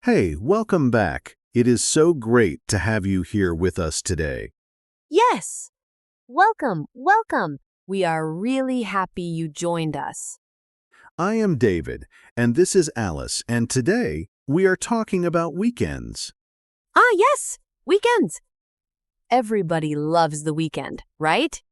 Hey, welcome back. It is so great to have you here with us today. Yes! Welcome, welcome! We are really happy you joined us. I am David, and this is Alice, and today we are talking about weekends. Yes! Weekends! Everybody loves the weekend, right?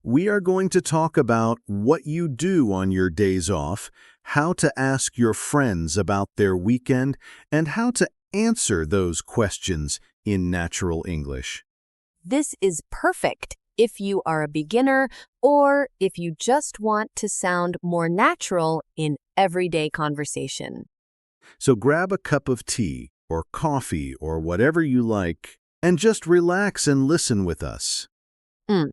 We are going to talk about what you do on your days off, how to ask your friends about their weekend, and how to answer those questions in natural English. This is perfect if you are a beginner or if you just want to sound more natural in everyday conversation. So grab a cup of tea or coffee or whatever you like, and just relax and listen with us. Mm.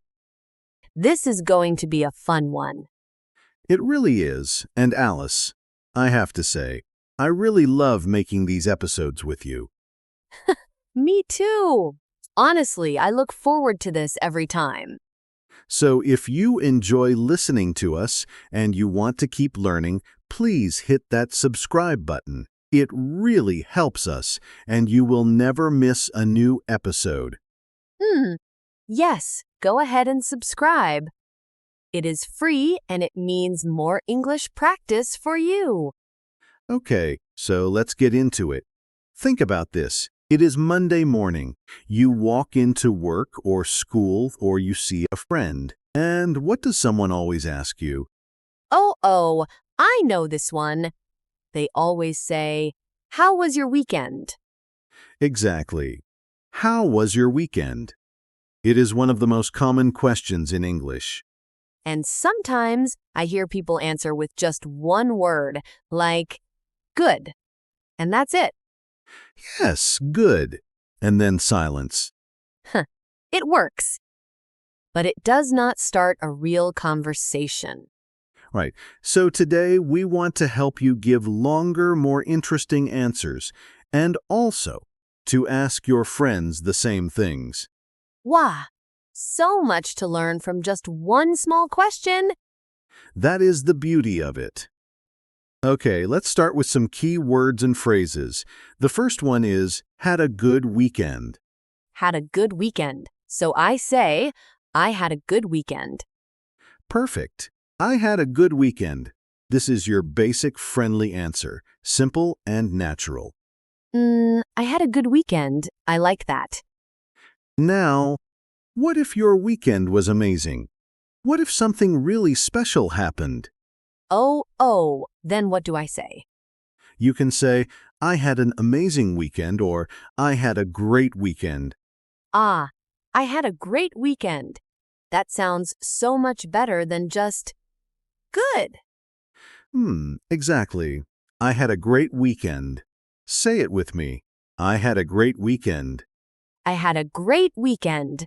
This is going to be a fun one. It really is, and Alice, I have to say, I really love making these episodes with you. Me too! Honestly, I look forward to this every time. So if you enjoy listening to us and you want to keep learning, please hit that subscribe button. It really helps us, and you will never miss a new episode. Yes, go ahead and subscribe. It is free and it means more English practice for you. Okay, so let's get into it. Think about this. It is Monday morning. You walk into work or school or you see a friend. And what does someone always ask you? Oh, I know this one. They always say, "How was your weekend?" Exactly. How was your weekend? It is one of the most common questions in English. And sometimes I hear people answer with just one word, like, "Good." And that's it. Yes, good. And then silence. It works. But it does not start a real conversation. Right. So today we want to help you give longer, more interesting answers, and also to ask your friends the same things. Wow, so much to learn from just one small question. That is the beauty of it. Okay, let's start with some key words and phrases. The first one is, had a good weekend. Had a good weekend. So I say, I had a good weekend. Perfect. I had a good weekend. This is your basic friendly answer, simple and natural. I had a good weekend. I like that. Now, what if your weekend was amazing? What if something really special happened? Then what do I say? You can say, I had an amazing weekend, or I had a great weekend. I had a great weekend. That sounds so much better than just good. Exactly. I had a great weekend. Say it with me. I had a great weekend. I had a great weekend.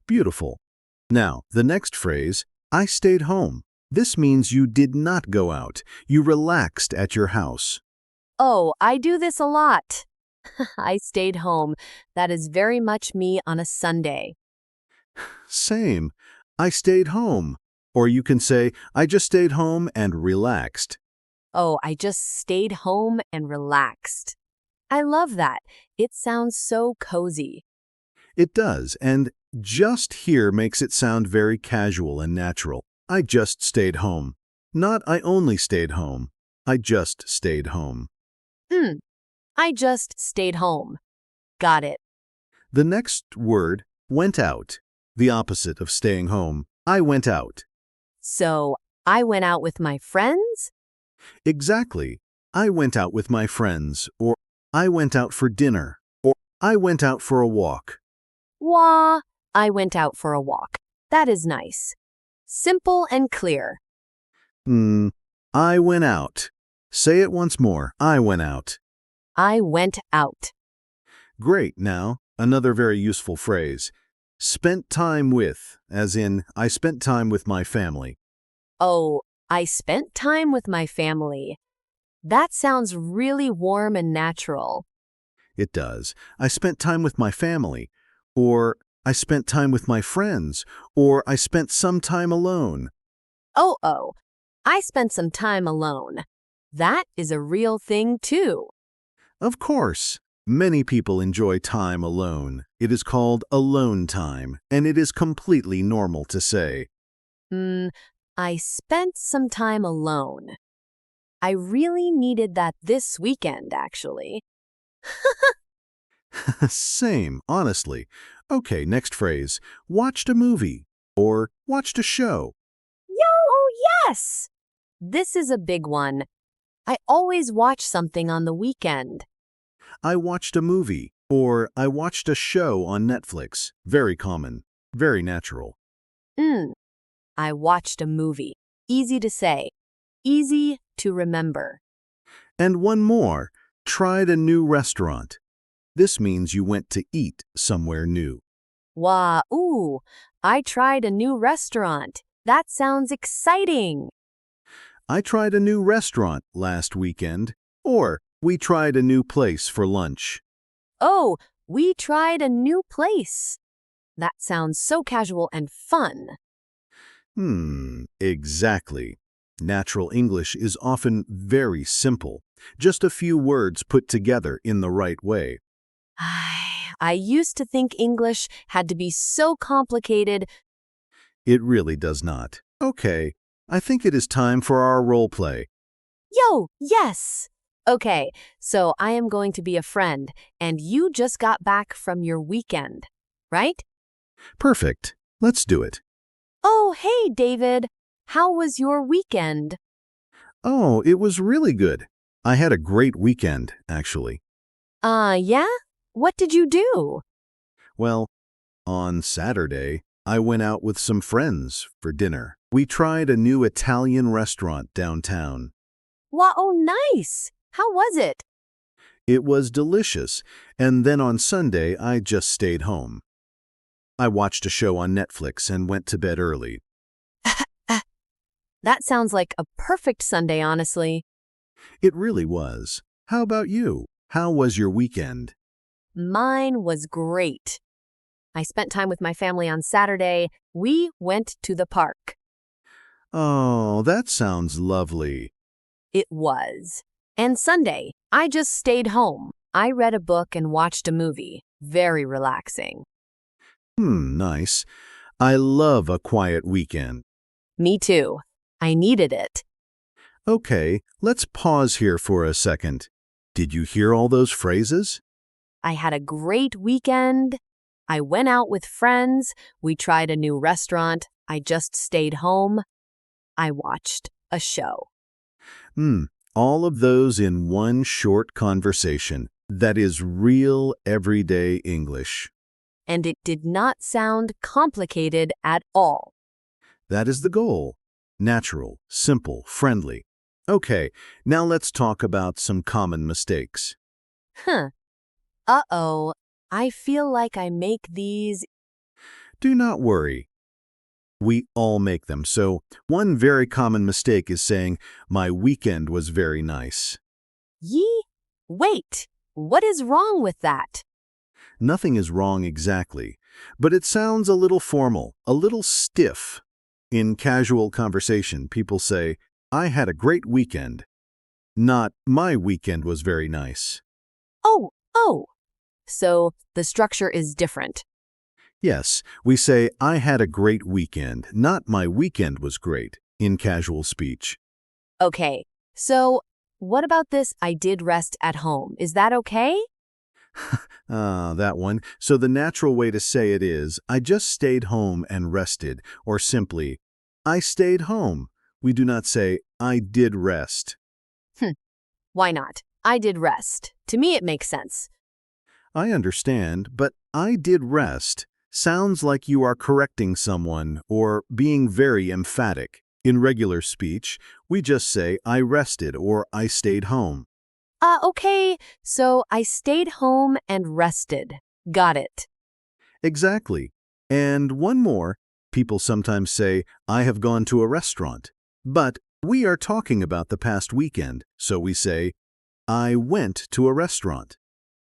Beautiful. Now, the next phrase, I stayed home. This means you did not go out. You relaxed at your house. I do this a lot. I stayed home. That is very much me on a Sunday. Same. I stayed home. Or you can say, I just stayed home and relaxed. I just stayed home and relaxed. I love that. It sounds so cozy. It does, and just here makes it sound very casual and natural. I just stayed home. Not I only stayed home. I just stayed home. I just stayed home. Got it. The next word, went out. The opposite of staying home. I went out. So, I went out with my friends? Exactly. I went out with my friends, or I went out for dinner, or I went out for a walk. Wah, I went out for a walk. That is nice. Simple and clear. I went out. Say it once more. I went out. I went out. Great. Now, another very useful phrase. Spent time with, as in, I spent time with my family. I spent time with my family. That sounds really warm and natural. It does. I spent time with my family. Or, I spent time with my friends. Or, I spent some time alone. I spent some time alone. That is a real thing too. Of course, many people enjoy time alone. It is called alone time, and it is completely normal to say. Hmm, I spent some time alone. I really needed that this weekend, actually. Same, honestly. Okay, next phrase. Watched a movie or watched a show. Oh, yes! This is a big one. I always watch something on the weekend. I watched a movie or I watched a show on Netflix. Very common, very natural. Mm, I watched a movie. Easy to say. Easy to remember. And one more. Tried a new restaurant. This means you went to eat somewhere new. Ooh, I tried a new restaurant. That sounds exciting. I tried a new restaurant last weekend. Or we tried a new place for lunch. Oh, we tried a new place. That sounds so casual and fun. Exactly. Natural English is often very simple, just a few words put together in the right way. I used to think English had to be so complicated. It really does not. Okay, I think it is time for our role play. Yes! Okay, so I am going to be a friend, and you just got back from your weekend, right? Perfect. Let's do it. Oh, hey, David. How was your weekend? Oh, it was really good. I had a great weekend, actually. Yeah? What did you do? Well, on Saturday, I went out with some friends for dinner. We tried a new Italian restaurant downtown. Oh, nice. How was it? It was delicious, and then on Sunday I just stayed home. I watched a show on Netflix and went to bed early. That sounds like a perfect Sunday, honestly. It really was. How about you? How was your weekend? Mine was great. I spent time with my family on Saturday. We went to the park. Oh, that sounds lovely. It was. And Sunday, I just stayed home. I read a book and watched a movie. Very relaxing. Nice. I love a quiet weekend. Me too. I needed it. Okay, let's pause here for a second. Did you hear all those phrases? I had a great weekend. I went out with friends. We tried a new restaurant. I just stayed home. I watched a show. All of those in one short conversation. That is real everyday English. And it did not sound complicated at all. That is the goal. Natural, simple, friendly. Okay, now let's talk about some common mistakes. Huh. Uh-oh. I feel like I make these. Do not worry. We all make them. So, one very common mistake is saying, my weekend was very nice. Wait. What is wrong with that? Nothing is wrong exactly, but it sounds a little formal, a little stiff. In casual conversation, people say, I had a great weekend. Not, my weekend was very nice. Oh. So the structure is different. Yes, we say, I had a great weekend, not my weekend was great, in casual speech. Okay. So what about this I did rest at home? Is that okay? That one. So the natural way to say it is, I just stayed home and rested, or simply, I stayed home. We do not say, I did rest. Why not? I did rest. To me, it makes sense. I understand, but I did rest sounds like you are correcting someone or being very emphatic. In regular speech, we just say, I rested or I stayed home. Okay. So I stayed home and rested. Got it. Exactly. And one more, people sometimes say, I have gone to a restaurant. But we are talking about the past weekend, so we say, I went to a restaurant.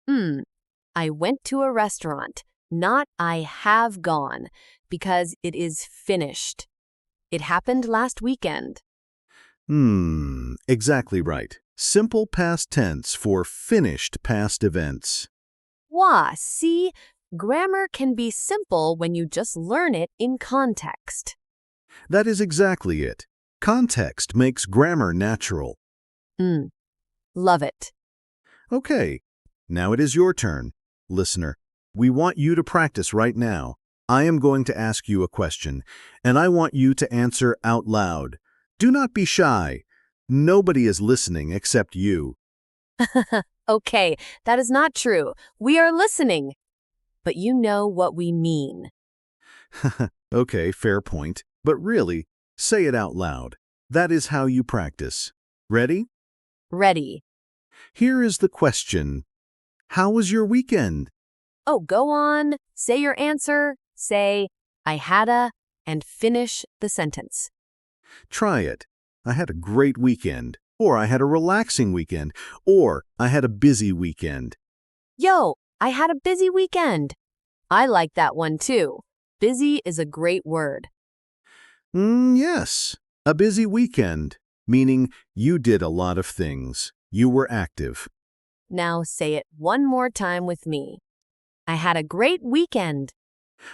I went to a restaurant, not I have gone, because it is finished. It happened last weekend. Exactly right. Simple past tense for finished past events. Wow, see, grammar can be simple when you just learn it in context. That is exactly it. Context makes grammar natural. Mm, love it. Okay, now it is your turn. Listener, we want you to practice right now. I am going to ask you a question, and I want you to answer out loud. Do not be shy. Nobody is listening except you. Okay, that is not true. We are listening. But you know what we mean. Okay, fair point. But really, say it out loud. That is how you practice. Ready? Ready. Here is the question. How was your weekend? Oh, go on. Say your answer. Say, I had a, and finish the sentence. Try it. I had a great weekend. Or I had a relaxing weekend. Or I had a busy weekend. Yo, I had a busy weekend. I like that one too. Busy is a great word. Yes, a busy weekend, meaning you did a lot of things. You were active. Now say it one more time with me. I had a great weekend.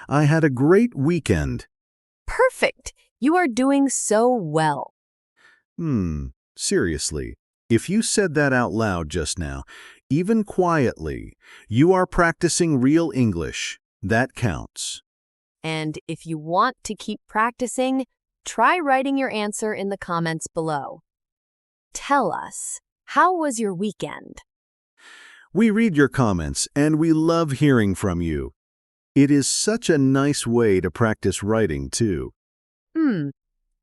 I had a great weekend. Perfect. You are doing so well. Seriously, if you said that out loud just now, even quietly, you are practicing real English. That counts. And if you want to keep practicing, try writing your answer in the comments below. Tell us, how was your weekend? We read your comments, and we love hearing from you. It is such a nice way to practice writing, too.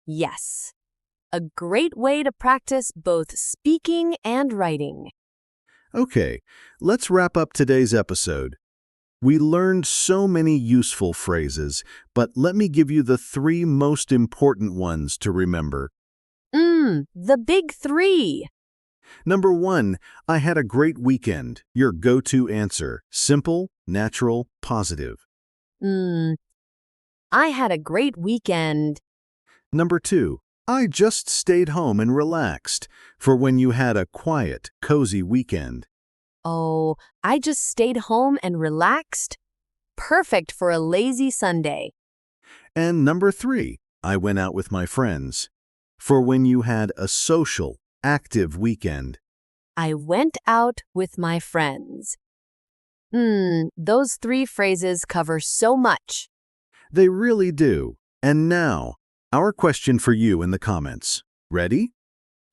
Yes. A great way to practice both speaking and writing. Okay, let's wrap up today's episode. We learned so many useful phrases, but let me give you the 3 most important ones to remember. The big 3. Number 1, I had a great weekend. Your go-to answer. Simple, natural, positive. I had a great weekend. Number 2, I just stayed home and relaxed. For when you had a quiet, cozy weekend. Oh, I just stayed home and relaxed. Perfect for a lazy Sunday. And number 3, I went out with my friends. For when you had a social, active weekend. I went out with my friends. Those 3 phrases cover so much. They really do. And now, our question for you in the comments. Ready?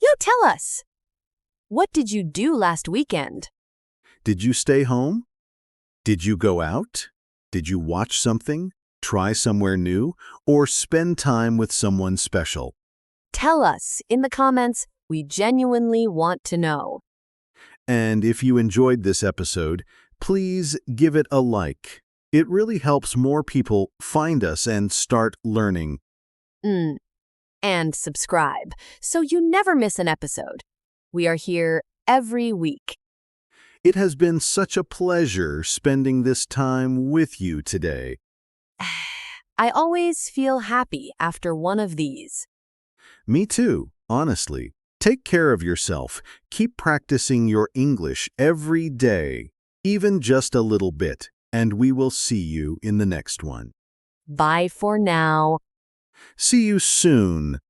You tell us. What did you do last weekend? Did you stay home? Did you go out? Did you watch something, try somewhere new, or spend time with someone special? Tell us in the comments. We genuinely want to know. And if you enjoyed this episode, please give it a like. It really helps more people find us and start learning. And subscribe so you never miss an episode. We are here every week. It has been such a pleasure spending this time with you today. I always feel happy after one of these. Me too, honestly. Take care of yourself. Keep practicing your English every day, even just a little bit, and we will see you in the next one. Bye for now. See you soon.